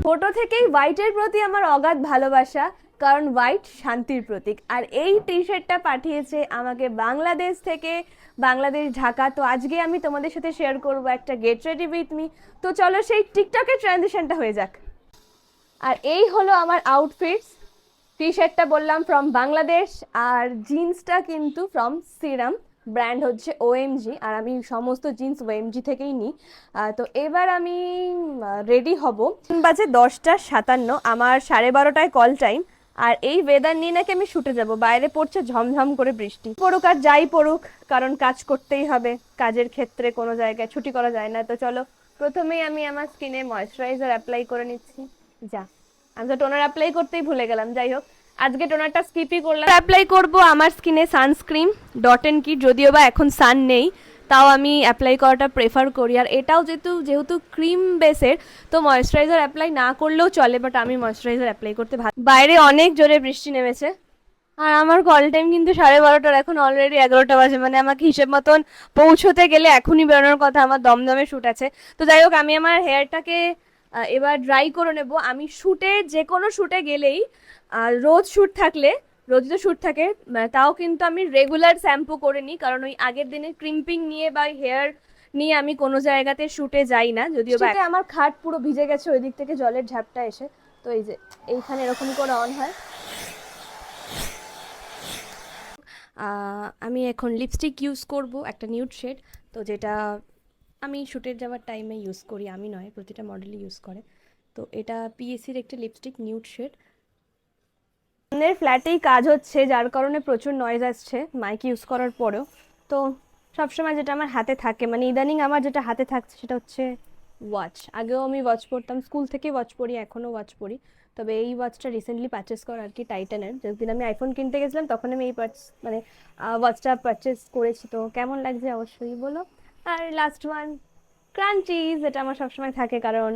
ছোট থেকেই হোয়াইটের প্রতি আমার অগাধ ভালোবাসা, কারণ হোয়াইট শান্তির প্রতীক। আর এই টি শার্টটা পাঠিয়েছে আমাকে বাংলাদেশ থেকে, বাংলাদেশ ঢাকা। তো আজকে আমি তোমাদের সাথে শেয়ার করব একটা গেট রেডি উইথ মি। তো চলো সেই টিকটকের ট্রানজিশনটা হয়ে যাক। আর এই হলো আমার আউটফিটস। টি শার্টটা বললাম ফ্রম বাংলাদেশ, আর জিন্সটা কিন্তু ফ্রম সিরাম, ব্র্যান্ড হচ্ছে ওএমজি, আর আমি সমস্ত জিন্স ওএমজি থেকেই নিই। তো এবার আমি রেডি হব। বাজে 10:57, আমার 12:30টায় কল টাইম। আর এই ওয়েদার নিয়ে নাকি আমি শুটে যাব। বাইরে পড়ছে ঝমঝম করে বৃষ্টি, পড়ুক আর যাই পড়ুক, কারণ কাজ করতেই হবে। কাজের ক্ষেত্রে কোনো জায়গায় ছুটি করা যায় না। তো চলো, প্রথমেই আমি আমার স্কিনে ময়েশ্চারাইজার অ্যাপ্লাই করে নিচ্ছি। যা, আমি তো টোনার অ্যাপ্লাই করতেই ভুলে গেলাম। যাই হোক, আজকে টোনারটা স্কিপই করলাম। অ্যাপ্লাই করব আমার স্কিনে সানস্ক্রিন ডট এন্ড কি, যদিও বা এখন সান নেই, তাও আমি অ্যাপ্লাই করাটা প্রেফার করি। আর এটাও যেহেতু ক্রিম বেসের, তো ময়েশ্চারাইজার অ্যাপ্লাই না করলেও চলে, বাট আমি ময়েশ্চারাইজার অ্যাপ্লাই করতে ভালো। বাইরে অনেক জোরে বৃষ্টি নেমেছে, আর আমার কল টাইম কিন্তু 12:30টার, এখন অলরেডি 11টা বাজে। মানে আমাকে হিসেব মতন পৌঁছতে গেলে এখনই বেরোনোর কথা। আমার দমদমে শ্যুট আছে। তো যাই হোক, আমি আমার হেয়ারটাকে এবার ড্রাই করে নেব। আমি শ্যুটে, যে কোনো শ্যুটে গেলেই, রোজ শ্যুট থাকলে, রোজই তো শ্যুট থাকে, তাও কিন্তু আমি রেগুলার শ্যাম্পু করে নিই, কারণ ওই আগের দিনের ক্রিম্পিং নিয়ে বা হেয়ার নিয়ে আমি কোনো জায়গাতে শ্যুটে যাই না। যদিও বা আমার খাট পুরো ভিজে গেছে ওই দিক থেকে জলের ঝাপটা এসে। তো এই যে এইখানে এরকম করে অন হয়। আমি এখন লিপস্টিক ইউজ করব, একটা নিউড শেড। তো যেটা আমি শ্যুটের যাওয়ার টাইমে ইউজ করি, আমি নয়, প্রতিটা মডেলই ইউজ করে। তো এটা পিএসির একটা লিপস্টিক, নিউড শেড। সামনের ফ্ল্যাটেই কাজ হচ্ছে, যার কারণে প্রচুর নয়েজ আসছে মাইক ইউজ করার পরেও। তো সবসময় যেটা আমার হাতে থাকে, মানে ইদানিং আমার যেটা হাতে থাকছে, সেটা হচ্ছে ওয়াচ। আগেও আমি ওয়াচ পরতাম, স্কুল থেকে ওয়াচ পরি, এখনও ওয়াচ পরি। তবে এই ওয়াচটা রিসেন্টলি পারচেস করা আর কি, টাইটানের। যেদিন আমি আইফোন কিনতে গেছিলাম তখন আমি এই ওয়াচটা পারচেস করেছি। তো কেমন লাগছে অবশ্যই বলো। আর লাস্ট ওয়ান, ক্রাঞ্চিজ, যেটা আমার সবসময় থাকে, কারণ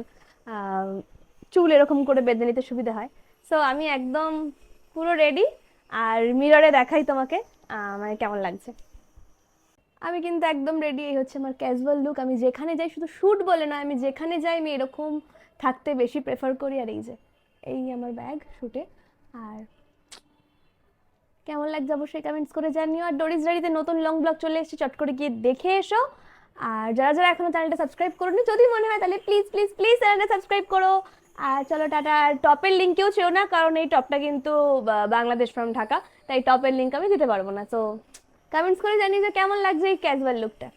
চুল এরকম করে বেঁধে নিতে সুবিধা হয়। সো আমি একদম পুরো রেডি। আর মিররে দেখাই তোমাকে মানে কেমন লাগছে। আমি কিন্তু একদম রেডি। এই হচ্ছে আমার ক্যাজুয়াল লুক। আমি যেখানে যাই, শুধু শ্যুট বলে না, আমি যেখানে যাই আমি এরকম থাকতে বেশি প্রেফার করি। আর এই আমার ব্যাগ শ্যুটে। আর কেমন লাগছে অবশ্যই কমেন্টস করে জানিও। আর ডোরিস ডায়েরিতে নতুন লং ব্লগ চলে এসেছে, চট করে গিয়ে দেখে এসো। আর যারা যারা এখনো চ্যানেলটা সাবস্ক্রাইব করোনি, যদি মনে হয় তাহলে প্লিজ প্লিজ প্লিজ চ্যানেলটা সাবস্ক্রাইব করো। আর চলো টাটা। টপের লিঙ্কেও চেও না, কারণ এই টপটা কিন্তু বাংলাদেশ ফ্রম ঢাকা, তাই টপের লিঙ্ক আমি দিতে পারবো না। তো কমেন্টস করে জানিয়ে যে কেমন লাগছে এই ক্যাজুয়াল লুকটা।